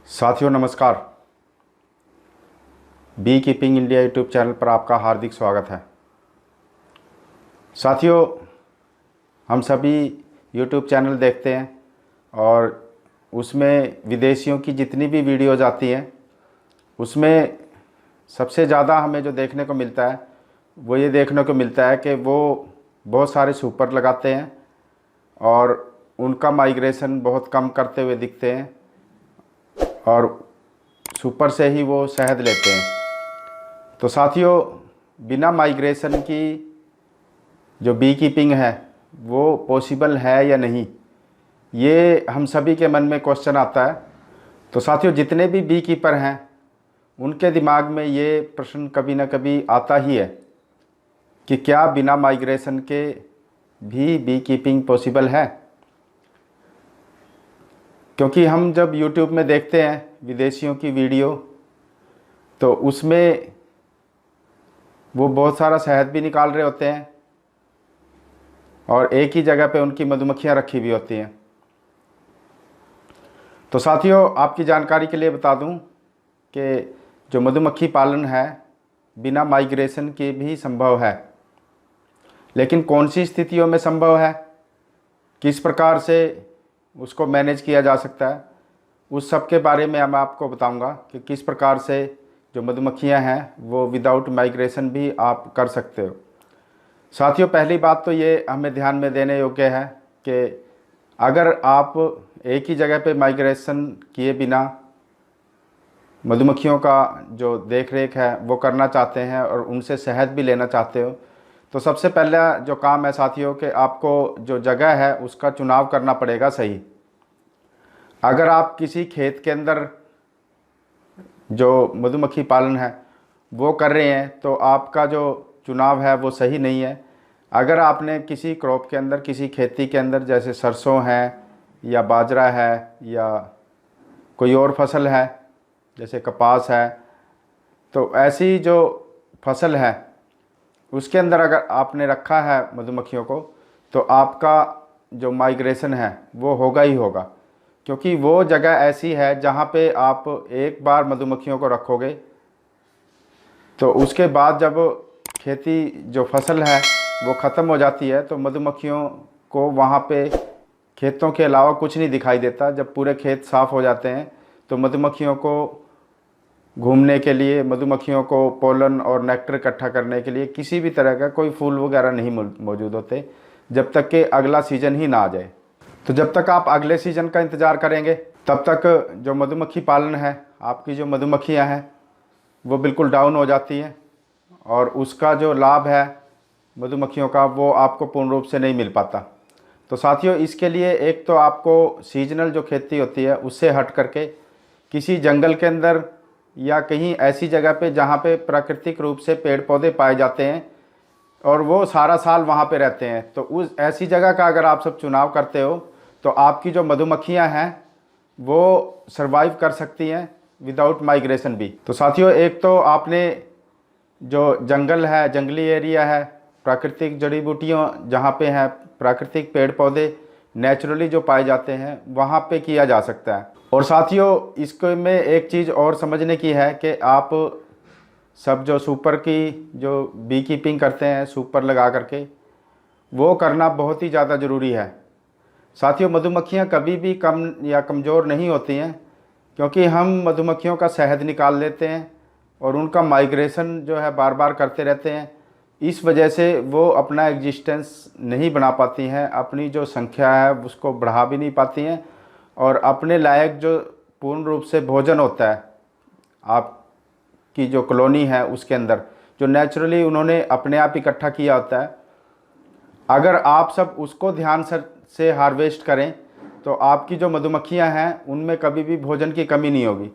साथियों नमस्कार। Bee keeping India YouTube channel पर आपका हार्दिक स्वागत है। साथियों, हम सभी यूट्यूब चैनल देखते हैं और उसमें विदेशियों की जितनी भी वीडियोज़ आती हैं उसमें सबसे ज़्यादा हमें जो देखने को मिलता है वो ये देखने को मिलता है कि वो बहुत सारे सुपर लगाते हैं और उनका माइग्रेशन बहुत कम करते हुए दिखते हैं और सुपर से ही वो शहद लेते हैं। तो साथियों, बिना माइग्रेशन की जो बी कीपिंग है वो पॉसिबल है या नहीं, ये हम सभी के मन में क्वेश्चन आता है। तो साथियों, जितने भी बी कीपर हैं उनके दिमाग में ये प्रश्न कभी ना कभी आता ही है कि क्या बिना माइग्रेशन के भी बी कीपिंग पॉसिबल है। क्योंकि हम जब YouTube में देखते हैं विदेशियों की वीडियो तो उसमें वो बहुत सारा शहद भी निकाल रहे होते हैं और एक ही जगह पे उनकी मधुमक्खियां रखी हुई होती हैं। तो साथियों, आपकी जानकारी के लिए बता दूं कि जो मधुमक्खी पालन है बिना माइग्रेशन के भी संभव है, लेकिन कौन सी स्थितियों में संभव है, किस प्रकार से उसको मैनेज किया जा सकता है, उस सब के बारे में मैं आपको बताऊंगा कि किस प्रकार से जो मधुमक्खियां हैं वो विदाउट माइग्रेशन भी आप कर सकते हो। साथियों, पहली बात तो ये हमें ध्यान में देने योग्य है कि अगर आप एक ही जगह पे माइग्रेशन किए बिना मधुमक्खियों का जो देख रेख है वो करना चाहते हैं और उनसे शहद भी लेना चाहते हो, तो सबसे पहला जो काम है साथियों कि आपको जो जगह है उसका चुनाव करना पड़ेगा सही। अगर आप किसी खेत के अंदर जो मधुमक्खी पालन है वो कर रहे हैं तो आपका जो चुनाव है वो सही नहीं है। अगर आपने किसी क्रॉप के अंदर, किसी खेती के अंदर, जैसे सरसों है या बाजरा है या कोई और फसल है जैसे कपास है, तो ऐसी जो फसल है उसके अंदर अगर आपने रखा है मधुमक्खियों को तो आपका जो माइग्रेशन है वो होगा ही होगा, क्योंकि वो जगह ऐसी है जहाँ पे आप एक बार मधुमक्खियों को रखोगे तो उसके बाद जब खेती जो फसल है वो ख़त्म हो जाती है तो मधुमक्खियों को वहाँ पे खेतों के अलावा कुछ नहीं दिखाई देता। जब पूरे खेत साफ़ हो जाते हैं तो मधुमक्खियों को घूमने के लिए, मधुमक्खियों को पोलन और नेक्टर इकट्ठा करने के लिए किसी भी तरह का कोई फूल वगैरह नहीं मौजूद होते जब तक कि अगला सीज़न ही ना आ जाए। तो जब तक आप अगले सीज़न का इंतज़ार करेंगे तब तक जो मधुमक्खी पालन है, आपकी जो मधुमक्खियां हैं वो बिल्कुल डाउन हो जाती हैं और उसका जो लाभ है मधुमक्खियों का वो आपको पूर्ण रूप से नहीं मिल पाता। तो साथियों, इसके लिए एक तो आपको सीजनल जो खेती होती है उससे हट करके किसी जंगल के अंदर या कहीं ऐसी जगह पे जहाँ पे प्राकृतिक रूप से पेड़ पौधे पाए जाते हैं और वो सारा साल वहाँ पे रहते हैं, तो उस ऐसी जगह का अगर आप सब चुनाव करते हो तो आपकी जो मधुमक्खियाँ हैं वो सरवाइव कर सकती हैं विदाउट माइग्रेशन भी। तो साथियों, एक तो आपने जो जंगल है, जंगली एरिया है, प्राकृतिक जड़ी बूटियों जहाँ पे हैं, प्राकृतिक पेड़ पौधे नेचुरली जो पाए जाते हैं वहाँ पे किया जा सकता है। और साथियों, इसको में एक चीज़ और समझने की है कि आप सब जो सुपर की जो बी कीपिंग करते हैं सुपर लगा करके, वो करना बहुत ही ज़्यादा ज़रूरी है। साथियों, मधुमक्खियाँ कभी भी कम या कमज़ोर नहीं होती हैं, क्योंकि हम मधुमक्खियों का शहद निकाल लेते हैं और उनका माइग्रेशन जो है बार बार करते रहते हैं। इस वजह से वो अपना एग्जिस्टेंस नहीं बना पाती हैं, अपनी जो संख्या है उसको बढ़ा भी नहीं पाती हैं और अपने लायक जो पूर्ण रूप से भोजन होता है आपकी जो कॉलोनी है उसके अंदर, जो नेचुरली उन्होंने अपने आप इकट्ठा किया होता है, अगर आप सब उसको ध्यान से हार्वेस्ट करें तो आपकी जो मधुमक्खियां हैं उनमें कभी भी भोजन की कमी नहीं होगी।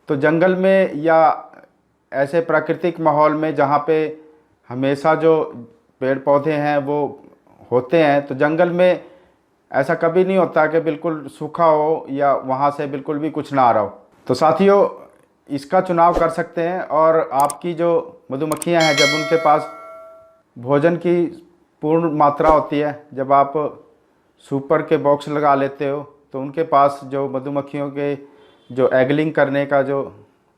तो जंगल में या ऐसे प्राकृतिक माहौल में जहाँ पे हमेशा जो पेड़ पौधे हैं वो होते हैं, तो जंगल में ऐसा कभी नहीं होता कि बिल्कुल सूखा हो या वहाँ से बिल्कुल भी कुछ ना आ रहा हो। तो साथियों, इसका चुनाव कर सकते हैं और आपकी जो मधुमक्खियाँ हैं जब उनके पास भोजन की पूर्ण मात्रा होती है, जब आप सुपर के बॉक्स लगा लेते हो तो उनके पास जो मधुमक्खियों के जो एगलिंग करने का जो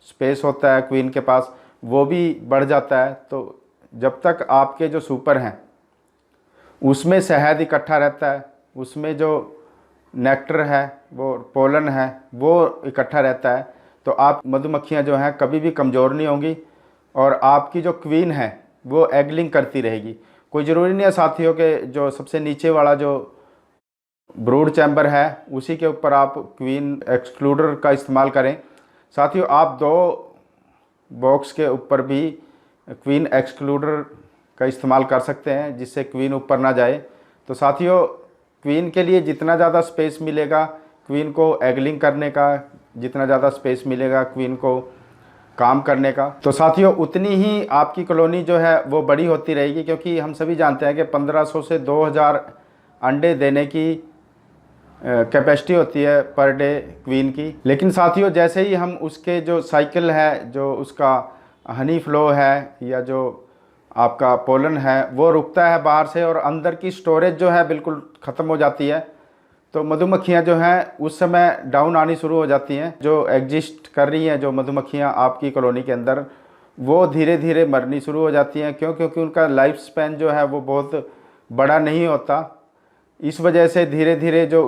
स्पेस होता है क्वीन के पास वो भी बढ़ जाता है। तो जब तक आपके जो सुपर हैं उसमें शहद इकट्ठा रहता है, उसमें जो नेक्टर है, वो पोलन है, वो इकट्ठा रहता है, तो आप मधुमक्खियां जो हैं कभी भी कमज़ोर नहीं होंगी और आपकी जो क्वीन है वो एगलिंग करती रहेगी। कोई ज़रूरी नहीं है साथियों के जो सबसे नीचे वाला जो ब्रूड चैम्बर है उसी के ऊपर आप क्वीन एक्सक्लूडर का इस्तेमाल करें। साथियों आप 2 बॉक्स के ऊपर भी क्वीन एक्सक्लूडर का इस्तेमाल कर सकते हैं जिससे क्वीन ऊपर ना जाए। तो साथियों क्वीन के लिए जितना ज़्यादा स्पेस मिलेगा क्वीन को एगलिंग करने का, जितना ज़्यादा स्पेस मिलेगा क्वीन को काम करने का, तो साथियों उतनी ही आपकी कॉलोनी जो है वो बड़ी होती रहेगी। क्योंकि हम सभी जानते हैं कि 1500 से 2000 अंडे देने की कैपेसिटी होती है पर डे क्वीन की। लेकिन साथियों जैसे ही हम उसके जो साइकिल है, जो उसका हनी फ्लो है या जो आपका पोलन है वो रुकता है बाहर से और अंदर की स्टोरेज जो है बिल्कुल ख़त्म हो जाती है, तो मधुमक्खियां जो हैं उस समय डाउन आनी शुरू हो जाती हैं। जो एग्जिस्ट कर रही हैं जो मधुमक्खियां आपकी कॉलोनी के अंदर वो धीरे धीरे मरनी शुरू हो जाती हैं। क्यों? क्योंकि उनका लाइफ स्पैन जो है वो बहुत बड़ा नहीं होता। इस वजह से धीरे धीरे जो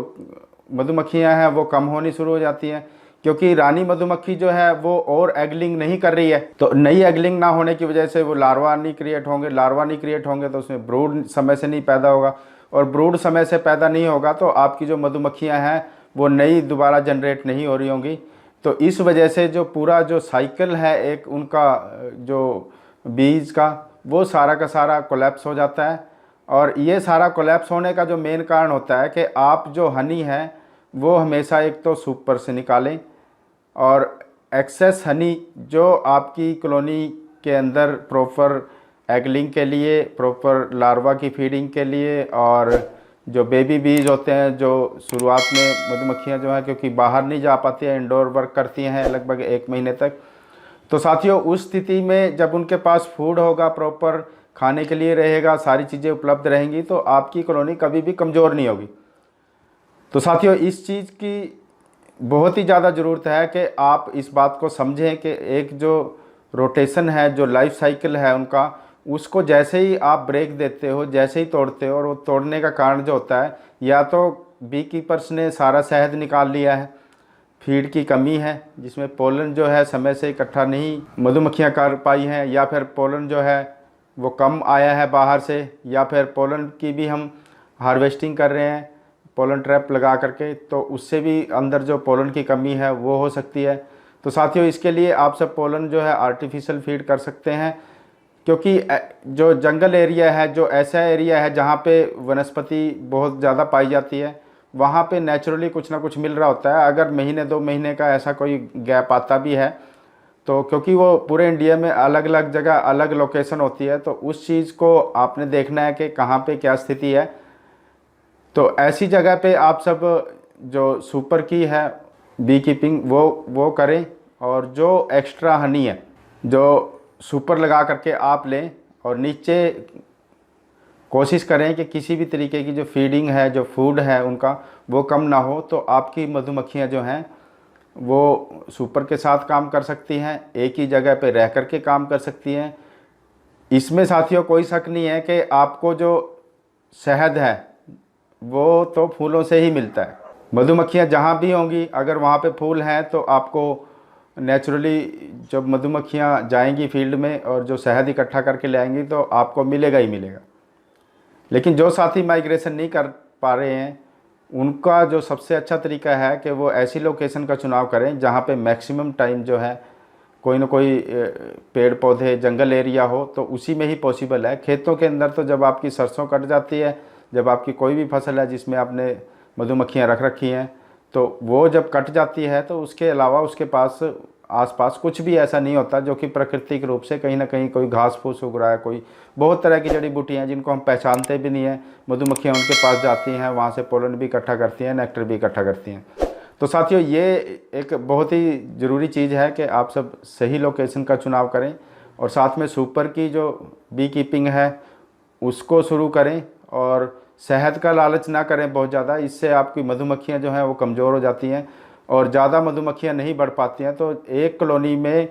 मधुमक्खियां हैं वो कम होनी शुरू हो जाती हैं। क्योंकि रानी मधुमक्खी जो है वो और एगलिंग नहीं कर रही है, तो नई एगलिंग ना होने की वजह से वो लार्वा नहीं क्रिएट होंगे। लार्वा नहीं क्रिएट होंगे तो उसमें ब्रूड समय से नहीं पैदा होगा, और ब्रूड समय से पैदा नहीं होगा तो आपकी जो मधुमक्खियां हैं वो नई दोबारा जनरेट नहीं हो रही होंगी। तो इस वजह से जो पूरा जो साइकिल है एक उनका जो बीज का वो सारा का सारा कोलैप्स हो जाता है। और ये सारा कोलैप्स होने का जो मेन कारण होता है कि आप जो हनी है वो हमेशा एक तो सुपर से निकालें, और एक्सेस हनी जो आपकी कॉलोनी के अंदर प्रॉपर एगलिंग के लिए, प्रॉपर लार्वा की फीडिंग के लिए, और जो बेबी बीज होते हैं जो शुरुआत में मधुमक्खियां जो हैं क्योंकि बाहर नहीं जा पाती हैं, इंडोर वर्क करती हैं लगभग 1 महीने तक, तो साथियों उस स्थिति में जब उनके पास फूड होगा, प्रॉपर खाने के लिए रहेगा, सारी चीज़ें उपलब्ध रहेंगी, तो आपकी कॉलोनी कभी भी कमज़ोर नहीं होगी। तो साथियों इस चीज़ की बहुत ही ज़्यादा ज़रूरत है कि आप इस बात को समझें कि एक जो रोटेशन है, जो लाइफ साइकिल है उनका, उसको जैसे ही आप ब्रेक देते हो, जैसे ही तोड़ते हो, और वो तोड़ने का कारण जो होता है या तो बी कीपर्स ने सारा शहद निकाल लिया है, फीड की कमी है जिसमें पोलन जो है समय से इकट्ठा नहीं मधुमक्खियां कर पाई हैं, या फिर पोलन जो है वो कम आया है बाहर से, या फिर पोलन की भी हम हार्वेस्टिंग कर रहे हैं पोलन ट्रैप लगा करके, तो उससे भी अंदर जो पोलन की कमी है वो हो सकती है। तो साथियों इसके लिए आप सब पोलन जो है आर्टिफिशियल फीड कर सकते हैं। क्योंकि जो जंगल एरिया है, जो ऐसा एरिया है जहाँ पे वनस्पति बहुत ज़्यादा पाई जाती है, वहाँ पे नेचुरली कुछ ना कुछ मिल रहा होता है। अगर महीने 2 महीने का ऐसा कोई गैप आता भी है तो क्योंकि वो पूरे इंडिया में अलग अलग जगह अलग लोकेशन होती है, तो उस चीज़ को आपने देखना है कि कहाँ पे क्या स्थिति है। तो ऐसी जगह पे आप सब जो सुपर की है बी कीपिंग वो करें, और जो एक्स्ट्रा हनी है जो सुपर लगा करके आप लें, और नीचे कोशिश करें कि किसी भी तरीके की जो फीडिंग है, जो फूड है उनका वो कम ना हो, तो आपकी मधुमक्खियां जो हैं वो सुपर के साथ काम कर सकती हैं, एक ही जगह पे रह कर के काम कर सकती हैं। इसमें साथियों कोई शक नहीं है कि आपको जो शहद है वो तो फूलों से ही मिलता है। मधुमक्खियां जहाँ भी होंगी, अगर वहाँ पे फूल हैं तो आपको नेचुरली जब मधुमक्खियाँ जाएंगी फील्ड में और जो शहद इकट्ठा करके ले आएंगी तो आपको मिलेगा ही मिलेगा। लेकिन जो साथी माइग्रेशन नहीं कर पा रहे हैं उनका जो सबसे अच्छा तरीका है कि वो ऐसी लोकेशन का चुनाव करें जहाँ पे मैक्सिमम टाइम जो है कोई ना कोई पेड़ पौधे जंगल एरिया हो, तो उसी में ही पॉसिबल है। खेतों के अंदर तो जब आपकी सरसों कट जाती है, जब आपकी कोई भी फसल है जिसमें आपने मधुमक्खियाँ रख रखी हैं, तो वो जब कट जाती है तो उसके अलावा उसके पास आसपास कुछ भी ऐसा नहीं होता जो कि प्राकृतिक रूप से कहीं ना कहीं कोई घास फूस उग रहा है, कोई बहुत तरह की जड़ी बूटियाँ हैं जिनको हम पहचानते भी नहीं हैं, मधुमक्खियाँ उनके पास जाती हैं, वहाँ से पोलन भी इकट्ठा करती हैं, नेक्टर भी इकट्ठा करती हैं। तो साथियों ये एक बहुत ही ज़रूरी चीज़ है कि आप सब सही लोकेशन का चुनाव करें, और साथ में सुपर की जो बी कीपिंग है उसको शुरू करें, और शहद का लालच ना करें बहुत ज़्यादा, इससे आपकी मधुमक्खियाँ जो हैं वो कमज़ोर हो जाती हैं। और ज़्यादा मधुमक्खियाँ नहीं बढ़ पाती हैं, तो एक कॉलोनी में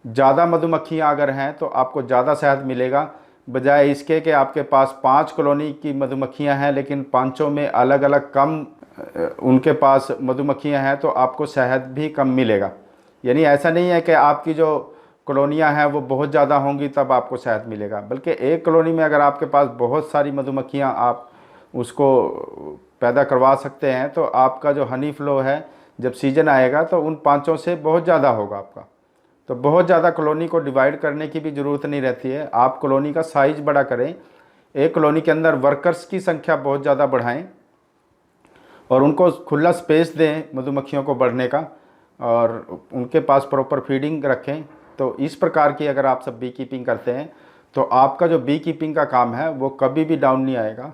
ज़्यादा मधुमक्खियाँ अगर हैं तो आपको ज़्यादा शहद मिलेगा, बजाय इसके कि आपके पास 5 कॉलोनी की मधुमक्खियाँ हैं लेकिन पाँचों में अलग अलग कम उनके पास मधुमक्खियाँ हैं, तो आपको शहद भी कम मिलेगा। यानी ऐसा नहीं है कि आपकी जो कॉलोनियाँ हैं वो बहुत ज़्यादा होंगी तब आपको शहद मिलेगा, बल्कि एक कॉलोनी में अगर आपके पास बहुत सारी मधुमक्खियाँ आप उसको पैदा करवा सकते हैं, तो आपका जो हनी फ्लो है जब सीज़न आएगा तो उन पाँचों से बहुत ज़्यादा होगा आपका। तो बहुत ज़्यादा कॉलोनी को डिवाइड करने की भी ज़रूरत नहीं रहती है, आप कॉलोनी का साइज़ बड़ा करें, एक कॉलोनी के अंदर वर्कर्स की संख्या बहुत ज़्यादा बढ़ाएं और उनको खुला स्पेस दें मधुमक्खियों को बढ़ने का, और उनके पास प्रॉपर फीडिंग रखें। तो इस प्रकार की अगर आप सब बी कीपिंग करते हैं तो आपका जो बी कीपिंग का काम है वो कभी भी डाउन नहीं आएगा।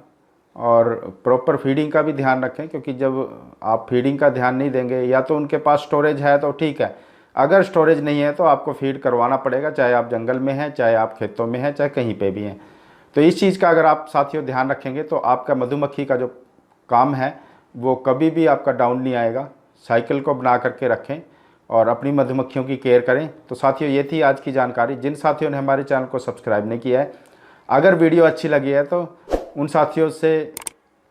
और प्रॉपर फीडिंग का भी ध्यान रखें, क्योंकि जब आप फीडिंग का ध्यान नहीं देंगे, या तो उनके पास स्टोरेज है तो ठीक है, अगर स्टोरेज नहीं है तो आपको फीड करवाना पड़ेगा, चाहे आप जंगल में हैं, चाहे आप खेतों में हैं, चाहे कहीं पे भी हैं। तो इस चीज़ का अगर आप साथियों ध्यान रखेंगे तो आपका मधुमक्खी का जो काम है वो कभी भी आपका डाउन नहीं आएगा। साइकिल को बना करके रखें और अपनी मधुमक्खियों की केयर करें। तो साथियों ये थी आज की जानकारी। जिन साथियों ने हमारे चैनल को सब्सक्राइब नहीं किया है, अगर वीडियो अच्छी लगी है तो उन साथियों से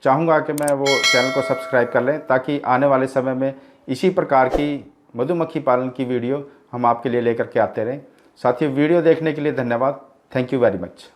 चाहूँगा कि मैं वो चैनल को सब्सक्राइब कर लें, ताकि आने वाले समय में इसी प्रकार की मधुमक्खी पालन की वीडियो हम आपके लिए लेकर के आते रहें। साथियों वीडियो देखने के लिए धन्यवाद। Thank you very much.